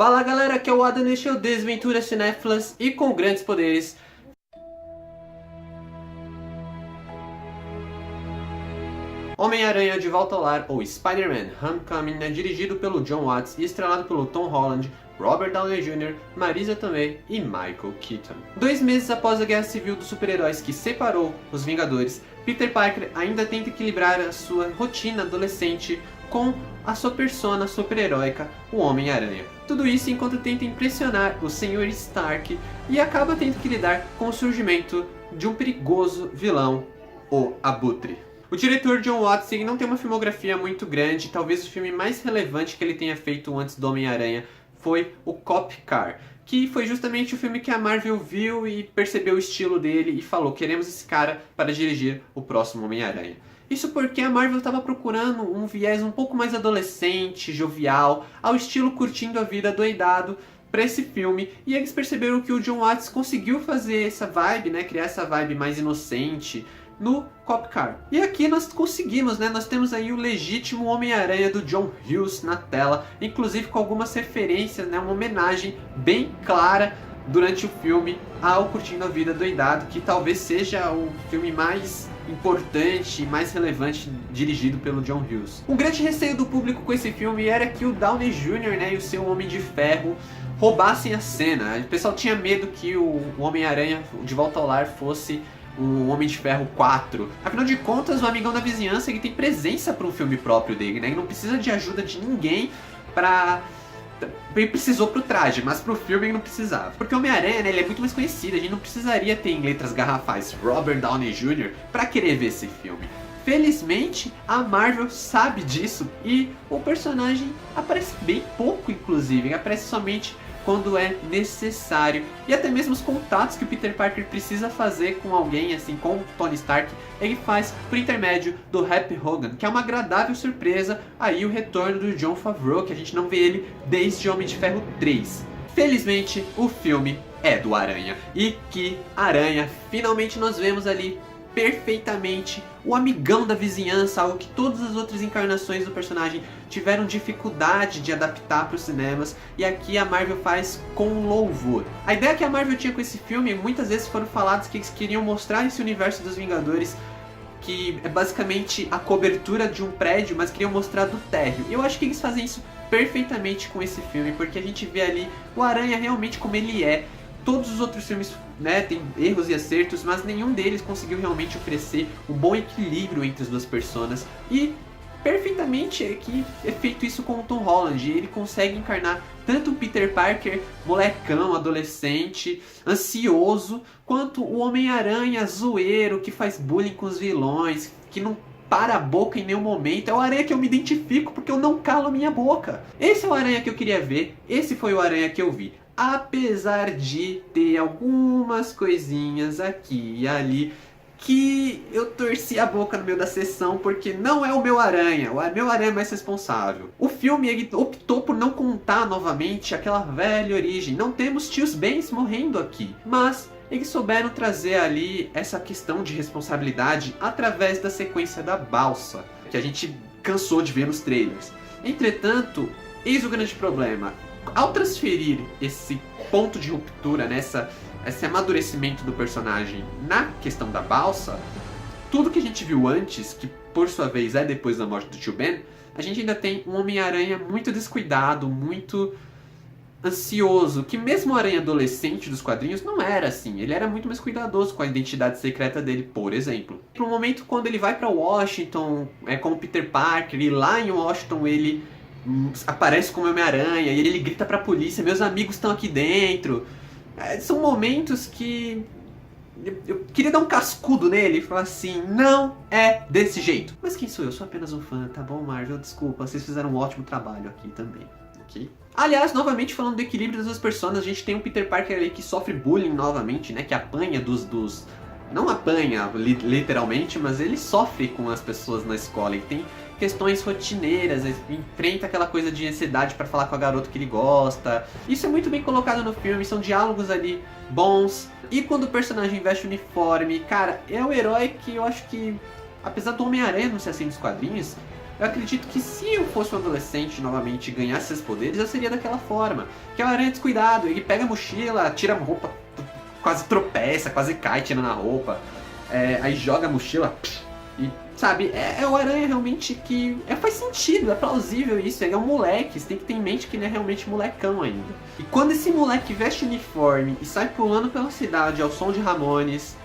Fala galera, aqui é o Adam neste Desventuras Cinéfilas e com grandes poderes. Homem-Aranha de Volta ao Lar, ou Spider-Man Homecoming, é dirigido pelo Jon Watts e estrelado pelo Tom Holland, Robert Downey Jr., Marisa Tomei e Michael Keaton. 2 meses após a guerra civil dos super-heróis que separou os Vingadores, Peter Parker ainda tenta equilibrar a sua rotina adolescente com a sua persona super-heróica, o Homem-Aranha. Tudo isso enquanto tenta impressionar o Sr. Stark e acaba tendo que lidar com o surgimento de um perigoso vilão, o Abutre. O diretor Jon Watts não tem uma filmografia muito grande, talvez o filme mais relevante que ele tenha feito antes do Homem-Aranha foi o Cop Car, que foi justamente o filme que a Marvel viu e percebeu o estilo dele e falou: queremos esse cara para dirigir o próximo Homem-Aranha. Isso porque a Marvel estava procurando um viés um pouco mais adolescente, jovial, ao estilo Curtindo a Vida Doidado, para esse filme, e eles perceberam que o Jon Watts conseguiu fazer essa vibe, criar essa vibe mais inocente no Cop Car. E aqui nós conseguimos, nós temos aí o legítimo Homem-Aranha do John Hughes na tela, inclusive com algumas referências, uma homenagem bem clara durante o filme ao Curtindo a Vida Doidado, que talvez seja o filme mais importante e mais relevante dirigido pelo John Hughes. Um grande receio do público com esse filme era que o Downey Jr. E o seu Homem de Ferro roubassem a cena. O pessoal tinha medo que o Homem-Aranha de Volta ao Lar fosse o Homem de Ferro 4. Afinal de contas, o amigão da vizinhança ele tem presença para um filme próprio dele, Ele não precisa de ajuda de ninguém para... Ele precisou pro traje, mas pro filme ele não precisava. Porque o Homem-Aranha, ele é muito mais conhecido, a gente não precisaria ter em letras garrafais Robert Downey Jr. pra querer ver esse filme. Felizmente, a Marvel sabe disso e o personagem aparece bem pouco, inclusive. Ele aparece somente quando é necessário. E até mesmo os contatos que o Peter Parker precisa fazer com alguém, assim, com o Tony Stark, ele faz por intermédio do Happy Hogan, que é uma agradável surpresa aí o retorno do Jon Favreau, que a gente não vê ele desde Homem de Ferro 3. Felizmente, o filme é do Aranha. E que Aranha, finalmente nós vemos ali perfeitamente o amigão da vizinhança, algo que todas as outras encarnações do personagem tiveram dificuldade de adaptar para os cinemas, e aqui a Marvel faz com louvor. A ideia que a Marvel tinha com esse filme, muitas vezes foram falados que eles queriam mostrar esse universo dos Vingadores, que é basicamente a cobertura de um prédio, mas queriam mostrar do térreo. E eu acho que eles fazem isso perfeitamente com esse filme, porque a gente vê ali o Aranha realmente como ele é. Todos os outros filmes, tem erros e acertos, mas nenhum deles conseguiu realmente oferecer um bom equilíbrio entre as duas personas. E perfeitamente aqui é feito isso com o Tom Holland. Ele consegue encarnar tanto o Peter Parker, molecão, adolescente, ansioso, quanto o Homem-Aranha zoeiro, que faz bullying com os vilões, que não para a boca em nenhum momento. É o Aranha que eu me identifico porque eu não calo a minha boca. Esse é o Aranha que eu queria ver, esse foi o Aranha que eu vi. Apesar de ter algumas coisinhas aqui e ali que eu torci a boca no meio da sessão, porque não é o meu Aranha, o meu Aranha é mais responsável. O filme ele optou por não contar novamente aquela velha origem. Não temos tios Bens morrendo aqui, mas eles souberam trazer ali essa questão de responsabilidade através da sequência da balsa, que a gente cansou de ver nos trailers. Entretanto, eis o grande problema. Ao transferir esse ponto de ruptura, esse amadurecimento do personagem na questão da balsa, tudo que a gente viu antes, que por sua vez é depois da morte do tio Ben, a gente ainda tem um Homem-Aranha muito descuidado, muito ansioso, que mesmo o Aranha adolescente dos quadrinhos não era assim. Ele era muito mais cuidadoso com a identidade secreta dele, por exemplo. Pro momento quando ele vai para Washington, como Peter Parker, e lá em Washington ele aparece como Homem-Aranha e ele grita pra polícia: meus amigos estão aqui dentro. São momentos que eu queria dar um cascudo nele e falar assim: não é desse jeito. Mas quem sou eu? Sou apenas um fã, tá bom, Marvel? Desculpa, vocês fizeram um ótimo trabalho aqui também, ok? Aliás, novamente falando do equilíbrio das duas personas, a gente tem um Peter Parker ali que sofre bullying novamente, que apanha dos... Não apanha literalmente, mas ele sofre com as pessoas na escola. Ele tem questões rotineiras, ele enfrenta aquela coisa de ansiedade para falar com a garota que ele gosta. Isso é muito bem colocado no filme, são diálogos ali bons. E quando o personagem veste o uniforme, cara, é um herói que eu acho que, apesar do Homem-Aranha não ser assim nos quadrinhos, Eu acredito que se eu fosse um adolescente novamente e ganhasse esses poderes, eu seria daquela forma. Que é o Aranha é descuidado, ele pega a mochila, tira a roupa, quase tropeça, quase cai tirando a roupa. Aí joga a mochila e, sabe, é o Aranha realmente que... faz sentido, é plausível isso, ele é um moleque, você tem que ter em mente que ele é realmente molecão ainda. E quando esse moleque veste uniforme e sai pulando pela cidade ao som de Ramones...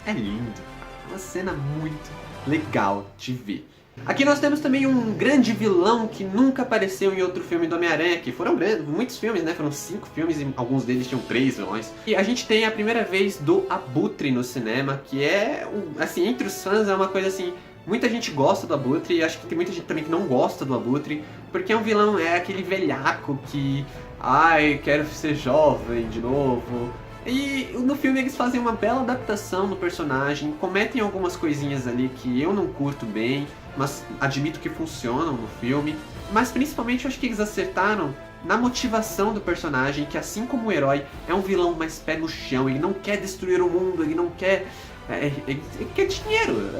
é lindo. Uma cena muito legal de ver. Aqui nós temos também um grande vilão que nunca apareceu em outro filme do Homem-Aranha, que foram muitos filmes, né? Foram 5 filmes e alguns deles tinham 3 vilões. E a gente tem a primeira vez do Abutre no cinema, que é, assim, entre os fãs é uma coisa assim... Muita gente gosta do Abutre e acho que tem muita gente também que não gosta do Abutre, porque é um vilão, aquele velhaco que... ai, quero ser jovem de novo... E no filme eles fazem uma bela adaptação do personagem, cometem algumas coisinhas ali que eu não curto bem, mas admito que funcionam no filme. Mas principalmente eu acho que eles acertaram na motivação do personagem, que assim como o herói, é um vilão mais pé no chão, ele não quer destruir o mundo, ele não quer... ele quer dinheiro.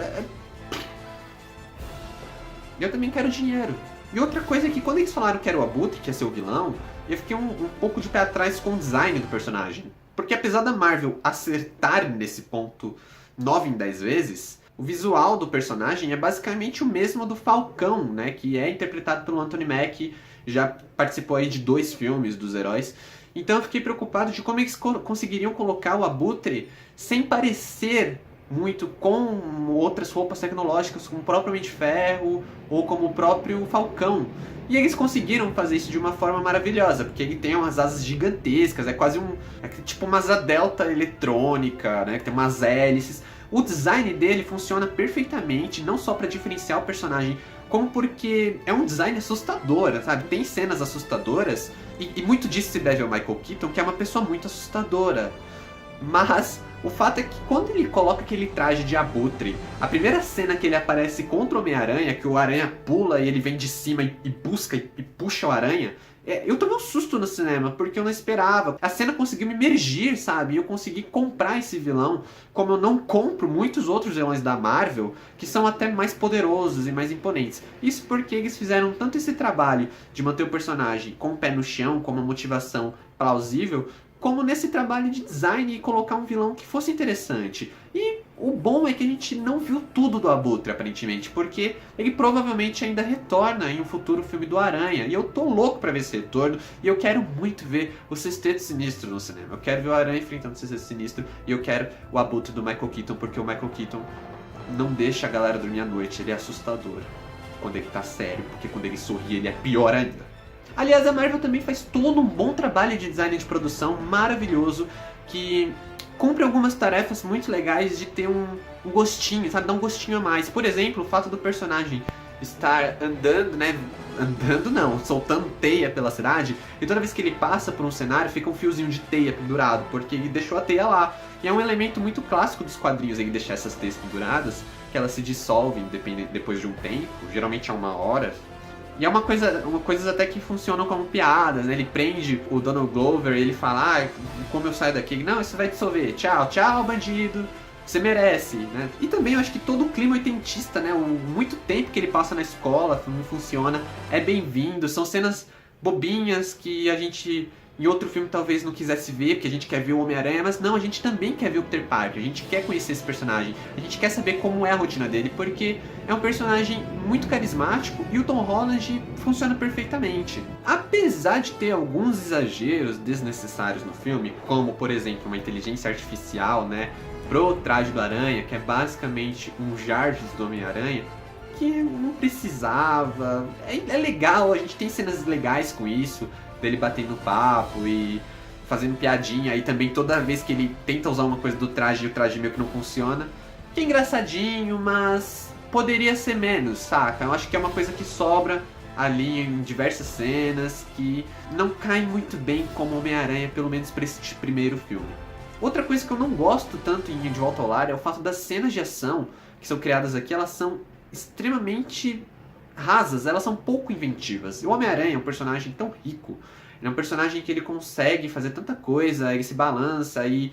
Eu também quero dinheiro. E outra coisa é que quando eles falaram que era o Abutre, que ia ser o vilão, eu fiquei um pouco de pé atrás com o design do personagem. Porque apesar da Marvel acertar nesse ponto 9 em 10 vezes, o visual do personagem é basicamente o mesmo do Falcão, né? Que é interpretado pelo Anthony Mackie, já participou aí de 2 filmes dos heróis. Então eu fiquei preocupado de como eles conseguiriam colocar o Abutre sem parecer muito com outras roupas tecnológicas, como o próprio Homem de Ferro ou como o próprio Falcão. E eles conseguiram fazer isso de uma forma maravilhosa, porque ele tem umas asas gigantescas, é quase tipo uma asa delta eletrônica, né, que tem umas hélices. O design dele funciona perfeitamente, não só para diferenciar o personagem, como porque é um design assustador, sabe? Tem cenas assustadoras, e muito disso se deve ao Michael Keaton, que é uma pessoa muito assustadora. Mas o fato é que quando ele coloca aquele traje de Abutre, a primeira cena que ele aparece contra o Homem-Aranha, que o Aranha pula e ele vem de cima e busca e puxa o Aranha, eu tomei um susto no cinema, porque eu não esperava. A cena conseguiu me imergir, sabe? Eu consegui comprar esse vilão, como eu não compro muitos outros vilões da Marvel, que são até mais poderosos e mais imponentes. Isso porque eles fizeram tanto esse trabalho de manter o personagem com o pé no chão, com uma motivação plausível, como nesse trabalho de design e colocar um vilão que fosse interessante. E o bom é que a gente não viu tudo do Abutre, aparentemente, porque ele provavelmente ainda retorna em um futuro filme do Aranha. E eu tô louco pra ver esse retorno, e eu quero muito ver o Sexteto Sinistro no cinema. Eu quero ver o Aranha enfrentando o Sexteto Sinistro, e eu quero o Abutre do Michael Keaton, porque o Michael Keaton não deixa a galera dormir à noite, ele é assustador. Quando ele tá sério, porque quando ele sorri ele é pior ainda. Aliás, a Marvel também faz todo um bom trabalho de design de produção maravilhoso, que cumpre algumas tarefas muito legais de ter um gostinho, sabe? Dar um gostinho a mais. Por exemplo, o fato do personagem estar andando, né? Andando não, soltando teia pela cidade, e toda vez que ele passa por um cenário fica um fiozinho de teia pendurado, porque ele deixou a teia lá. E é um elemento muito clássico dos quadrinhos, ele deixar essas teias penduradas, que elas se dissolvem depois de um tempo, geralmente é 1 hora. E é uma coisa até que funcionam como piadas, né? Ele prende o Donald Glover e ele fala, como eu saio daqui? Não, isso vai dissolver. Tchau, tchau, bandido. Você merece, né? E também eu acho que todo o clima oitentista, né? O muito tempo que ele passa na escola, não funciona, é bem-vindo. São cenas bobinhas que a gente em outro filme talvez não quisesse ver, porque a gente quer ver o Homem-Aranha, mas não, a gente também quer ver o Peter Parker, a gente quer conhecer esse personagem, a gente quer saber como é a rotina dele, porque é um personagem muito carismático e o Tom Holland funciona perfeitamente. Apesar de ter alguns exageros desnecessários no filme, como por exemplo uma inteligência artificial, né, pro traje do Aranha, que é basicamente um Jarvis do Homem-Aranha, que não precisava, é legal, a gente tem cenas legais com isso, dele batendo papo e fazendo piadinha, e também toda vez que ele tenta usar uma coisa do traje e o traje meio que não funciona, que é engraçadinho, mas poderia ser menos, saca? Eu acho que é uma coisa que sobra ali em diversas cenas, que não cai muito bem como Homem-Aranha, pelo menos para esse primeiro filme. Outra coisa que eu não gosto tanto em De Volta ao Lar é o fato das cenas de ação que são criadas aqui, elas são extremamente rasas, elas são pouco inventivas. O Homem-Aranha é um personagem tão rico, ele é um personagem que ele consegue fazer tanta coisa, ele se balança e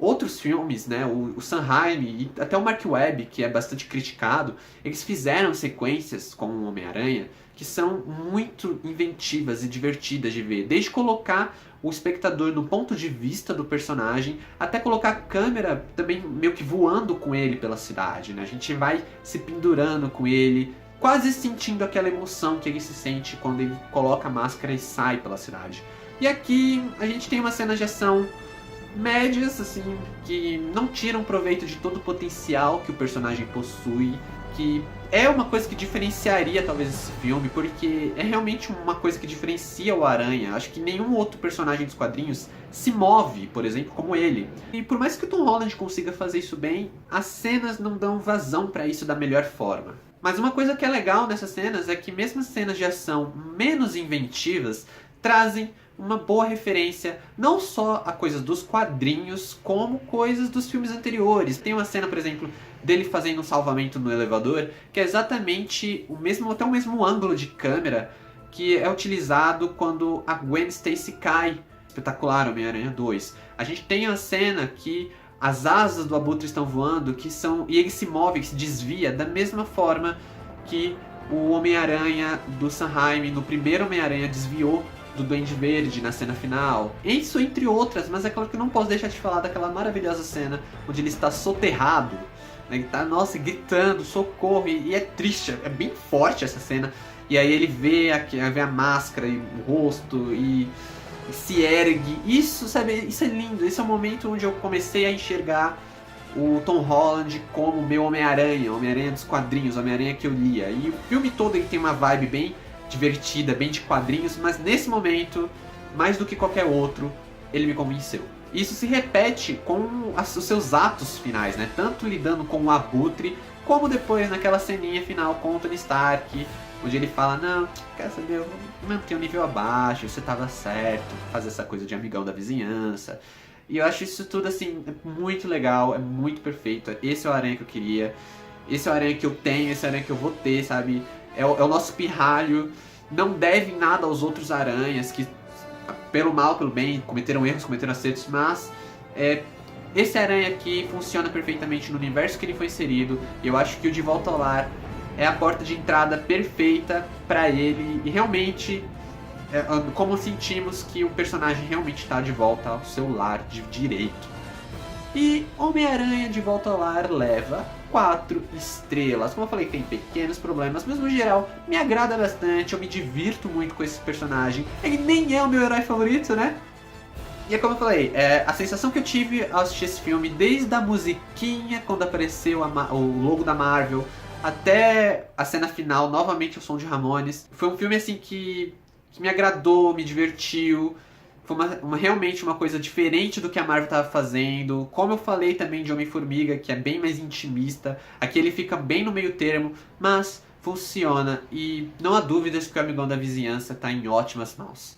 outros filmes, né, o Sam Raimi e até o Mark Webb, que é bastante criticado, eles fizeram sequências com o Homem-Aranha que são muito inventivas e divertidas de ver, desde colocar o espectador no ponto de vista do personagem, até colocar a câmera também meio que voando com ele pela cidade, né? A gente vai se pendurando com ele, quase sentindo aquela emoção que ele se sente quando ele coloca a máscara e sai pela cidade. E aqui a gente tem uma cena de ação médias, assim, que não tiram proveito de todo o potencial que o personagem possui, que é uma coisa que diferenciaria talvez esse filme, porque é realmente uma coisa que diferencia o Aranha. Acho que nenhum outro personagem dos quadrinhos se move, por exemplo, como ele. E por mais que o Tom Holland consiga fazer isso bem, as cenas não dão vazão para isso da melhor forma. Mas uma coisa que é legal nessas cenas é que mesmo as cenas de ação menos inventivas trazem uma boa referência não só a coisas dos quadrinhos, como coisas dos filmes anteriores. Tem uma cena, por exemplo, dele fazendo um salvamento no elevador, que é exatamente o mesmo, até o mesmo ângulo de câmera que é utilizado quando a Gwen Stacy cai. Espetacular, Homem-Aranha 2. A gente tem a cena que as asas do Abutre estão voando, e ele se move, se desvia da mesma forma que o Homem-Aranha do Sam Raimi no primeiro Homem-Aranha desviou do Duende Verde na cena final. Isso entre outras, mas é claro que eu não posso deixar de falar daquela maravilhosa cena onde ele está soterrado, né? Ele tá, nossa, gritando, socorro, e é triste, é bem forte essa cena. E aí ele vê a máscara e o rosto e se ergue. Isso, sabe, isso é lindo. Esse é o momento onde eu comecei a enxergar o Tom Holland como o meu Homem-Aranha, o Homem-Aranha dos quadrinhos, o Homem-Aranha que eu lia. E o filme todo ele tem uma vibe bem divertida, bem de quadrinhos, mas nesse momento, mais do que qualquer outro, ele me convenceu. Isso se repete com os seus atos finais, né? Tanto lidando com o Abutre, como depois naquela ceninha final com o Tony Stark, onde ele fala, não, quer saber, eu vou manter o nível abaixo, você tava certo, fazer essa coisa de amigão da vizinhança. E eu acho isso tudo, assim, muito legal, é muito perfeito. Esse é o Aranha que eu queria, esse é o Aranha que eu tenho, esse é o Aranha que eu vou ter, sabe? É o nosso pirralho, não deve nada aos outros aranhas que, pelo mal, pelo bem, cometeram erros, cometeram acertos, mas esse aranha aqui funciona perfeitamente no universo que ele foi inserido. E eu acho que o De Volta ao Lar é a porta de entrada perfeita pra ele, e realmente, como sentimos que o personagem realmente está de volta ao seu lar de direito. E Homem-Aranha de Volta ao Lar leva 4 estrelas. Como eu falei, tem pequenos problemas, mas no geral me agrada bastante, eu me divirto muito com esse personagem. Ele nem é o meu herói favorito, né? E é como eu falei, a sensação que eu tive ao assistir esse filme, desde a musiquinha quando apareceu o logo da Marvel, até a cena final, novamente o som de Ramones, foi um filme assim que me agradou, me divertiu. Foi realmente uma coisa diferente do que a Marvel estava fazendo. Como eu falei também de Homem-Formiga, que é bem mais intimista, aqui ele fica bem no meio termo, mas funciona. E não há dúvidas que o Amigão da Vizinhança está em ótimas mãos.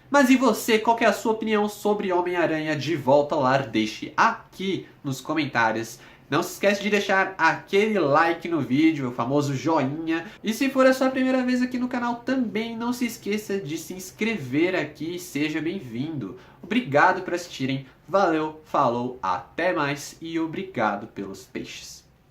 Mas e você? Qual que é a sua opinião sobre Homem-Aranha de Volta ao Lar? Deixe aqui nos comentários. Não se esquece de deixar aquele like no vídeo, o famoso joinha. E se for a sua primeira vez aqui no canal, também não se esqueça de se inscrever aqui e seja bem-vindo. Obrigado por assistirem, valeu, falou, até mais e obrigado pelos peixes.